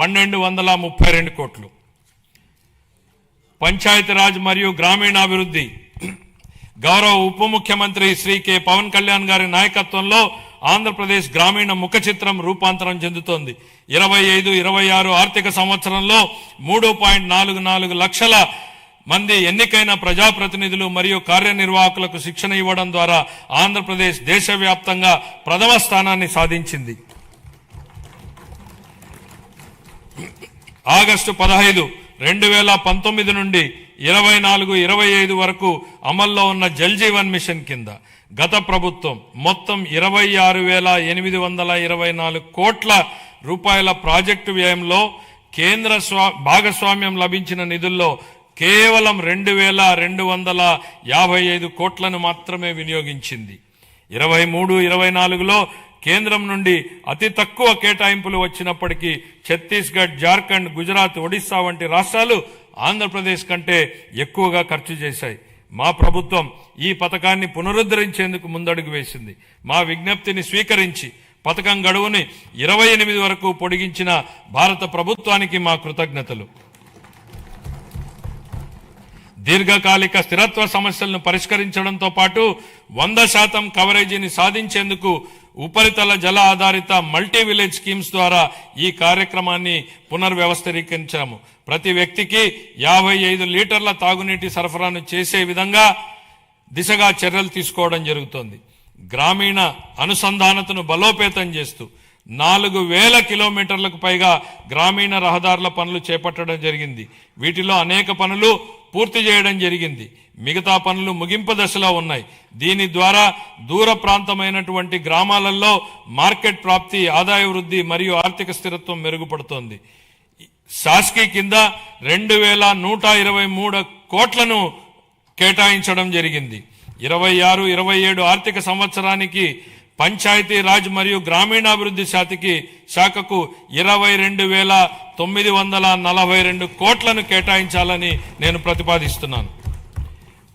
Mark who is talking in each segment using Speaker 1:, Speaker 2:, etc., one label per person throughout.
Speaker 1: 1232 కోట్లు. పంచాయతీరాజ్ మరియు గ్రామీణాభివృద్ధి గౌరవ ఉప ముఖ్యమంత్రి శ్రీ కె పవన్ కళ్యాణ్ గారి నాయకత్వంలో ఆంధ్రప్రదేశ్ గ్రామీణ ముఖ చిత్రం రూపాంతరం చెందుతోంది. 25-26 ఆర్థిక సంవత్సరంలో 3.44 లక్షల మంది ఎన్నికైన ప్రజాప్రతినిధులు మరియు కార్యనిర్వాహకులకు శిక్షణ ఇవ్వడం ద్వారా ఆంధ్రప్రదేశ్ దేశవ్యాప్తంగా ప్రథమ స్థానాన్ని సాధించింది. ఆగస్టు 15, 2019 నుండి 24-25 వరకు అమల్లో ఉన్న జల్ జీవన్ మిషన్ కింద గత ప్రభుత్వం మొత్తం 26,824 కోట్ల రూపాయల ప్రాజెక్టు వ్యయంలో కేంద్ర భాగస్వామ్యం లభించిన నిధుల్లో కేవలం 2,255 కోట్లను మాత్రమే వినియోగించింది. 23-24లో కేంద్రం నుండి అతి తక్కువ కేటాయింపులు వచ్చినప్పటికీ ఛత్తీస్గఢ్, జార్ఖండ్, గుజరాత్, ఒడిశా వంటి రాష్ట్రాలు ఆంధ్రప్రదేశ్ కంటే ఎక్కువగా ఖర్చు చేశాయి. మా ప్రభుత్వం ఈ పథకాన్ని పునరుద్ధరించేందుకు ముందడుగు వేసింది. మా విజ్ఞప్తిని స్వీకరించి పథకం గడువుని 28 వరకు పొడిగించిన భారత ప్రభుత్వానికి మా కృతజ్ఞతలు. దీర్ఘకాలిక స్థిరత్వ సమస్యలను పరిష్కరించడంతో పాటు 100% కవరేజీని సాధించేందుకు ఉపరితల జల ఆధారిత మల్టీ విలేజ్ స్కీమ్స్ ద్వారా ఈ కార్యక్రమాన్ని పునర్వ్యవస్థీకరించాము. ప్రతి వ్యక్తికి 55 లీటర్ల తాగునీటి సరఫరాను చేసే విధంగా దిశగా చర్యలు తీసుకోవడం జరుగుతోంది. గ్రామీణ అనుసంధానతను బలోపేతం చేస్తూ 4,000 కిలోమీటర్లకు పైగా గ్రామీణ రహదారుల పనులు చేపట్టడం జరిగింది. వీటిలో అనేక పనులు పూర్తి చేయడం జరిగింది. మిగతా పనులు ముగింపు దశలో ఉన్నాయి. దీని ద్వారా దూర ప్రాంతమైనటువంటి గ్రామాలలో మార్కెట్ ప్రాప్తి, ఆదాయ వృద్ధి మరియు ఆర్థిక స్థిరత్వం మెరుగుపడుతోంది. శాస్కీ కింద 2,123 కోట్లను కేటాయించడం జరిగింది. 26-27 ఆర్థిక సంవత్సరానికి పంచాయతీ రాజ్ మరియు గ్రామీణాభివృద్ధి శాఖకు 22,942 కోట్లను కేటాయించాలని నేను ప్రతిపాదిస్తున్నాను.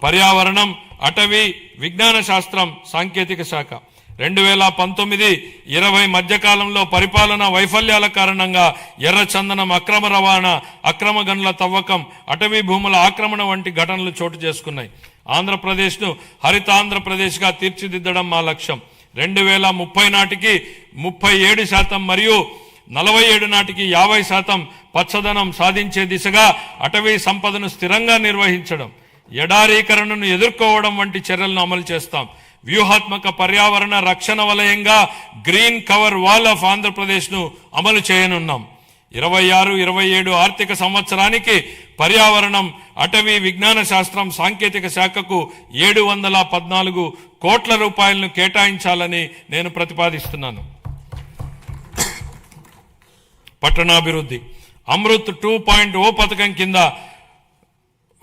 Speaker 1: పర్యావరణం, అటవీ, విజ్ఞాన శాస్త్రం, సాంకేతిక శాఖ 2019-20 మధ్యకాలంలో పరిపాలనా వైఫల్యాల కారణంగా ఎర్రచందనం అక్రమ రవాణా, అక్రమ గనుల తవ్వకం, అటవీ భూముల ఆక్రమణ వంటి ఘటనలు చోటు చేసుకున్నాయి. ఆంధ్రప్రదేశ్ను హరితాంధ్రప్రదేశ్గా తీర్చిదిద్దడం మా లక్ష్యం. 2030 నాటికి 37% మరియు 47 నాటికి 50% పచ్చదనం సాధించే దిశగా అటవీ సంపదను స్థిరంగా నిర్వహించడం, ఎడారీకరణను ఎదుర్కోవడం వంటి చర్యలను అమలు చేస్తాం. వ్యూహాత్మక పర్యావరణ రక్షణ వలయంగా గ్రీన్ కవర్ వాల్ ఆఫ్ ఆంధ్రప్రదేశ్ను అమలు చేయనున్నాం. 26-27 ఆర్థిక సంవత్సరానికి పర్యావరణం, అటవీ, విజ్ఞాన శాస్త్రం, సాంకేతిక శాఖకు 714 కోట్ల రూపాయలను కేటాయించాలని నేను ప్రతిపాదిస్తున్నాను. పట్టణాభివృద్ధి అమృత్ 2.0 పథకం కింద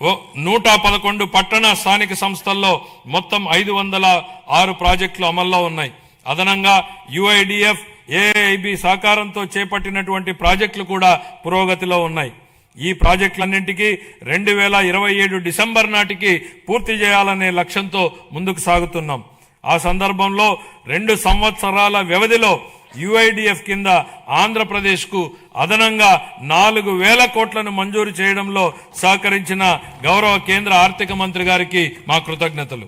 Speaker 1: 111 పట్టణ స్థానిక సంస్థల్లో మొత్తం 506 ప్రాజెక్టులు అమల్లో ఉన్నాయి. అదనంగా UIDF, AIB సహకారంతో చేపట్టినటువంటి ప్రాజెక్టులు కూడా పురోగతిలో ఉన్నాయి. ఈ ప్రాజెక్టులన్నింటికీ 2027 డిసెంబర్ నాటికి పూర్తి చేయాలనే లక్ష్యంతో ముందుకు సాగుతున్నాం. ఆ సందర్భంలో 2 సంవత్సరాల వ్యవధిలో UIDF కింద ఆంధ్రప్రదేశ్కు అదనంగా 4,000 కోట్లను మంజూరు చేయడంలో సహకరించిన గౌరవ కేంద్ర ఆర్థిక మంత్రి గారికి మా కృతజ్ఞతలు.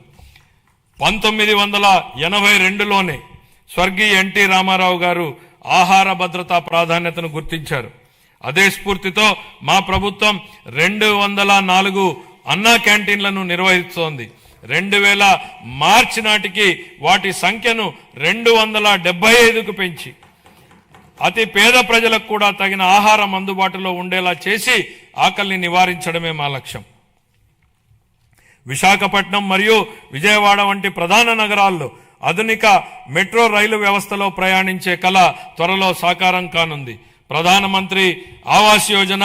Speaker 1: 1982లోనే స్వర్గీయ ఎన్టీ రామారావు గారు ఆహార భద్రతా ప్రాధాన్యతను గుర్తించారు. అదే స్ఫూర్తితో మా ప్రభుత్వం 204 అన్నా క్యాంటీన్లను నిర్వహిస్తోంది. 2000 మార్చి నాటికి వాటి సంఖ్యను 275కు పెంచి అతి పేద ప్రజలకు కూడా తగిన ఆహారం అందుబాటులో ఉండేలా చేసి ఆకలిని నివారించడమే మా లక్ష్యం. విశాఖపట్నం మరియు విజయవాడ వంటి ప్రధాన నగరాల్లో ఆధునిక మెట్రో రైలు వ్యవస్థలో ప్రయాణించే కళ త్వరలో సాకారం కానుంది. ప్రధానమంత్రి ఆవాస్ యోజన,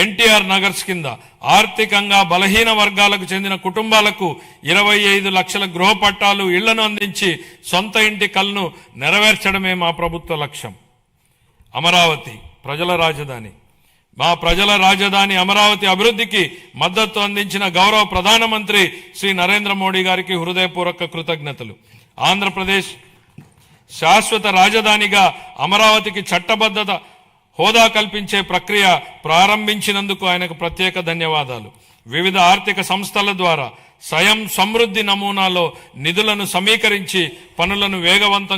Speaker 1: ఎన్టీఆర్ నగర్స్ కింద ఆర్థికంగా బలహీన వర్గాలకు చెందిన కుటుంబాలకు 25 లక్షల గృహ పట్టాలు, ఇళ్లను అందించి సొంత ఇంటి కలను నెరవేర్చడమే మా ప్రభుత్వ లక్ష్యం. అమరావతి ప్రజల రాజధాని. మా ప్రజల రాజధాని అమరావతి అభివృద్ధికి మద్దతు అందించిన గౌరవ ప్రధానమంత్రి శ్రీ నరేంద్ర మోడీ గారికి హృదయపూర్వక కృతజ్ఞతలు. ఆంధ్రప్రదేశ్ శాశ్వత రాజధానిగా అమరావతికి చట్టబద్ధత హోదా కల్పించే ప్రక్రియ ప్రారంభించినందుకు ఆయనకు ప్రత్యేక ధన్యవాదాలు. వివిధ ఆర్థిక సంస్థల ద్వారా స్వయం సమృద్ధి నమూనాలో నిధులను సమీకరించి పనులను వేగవంతంగా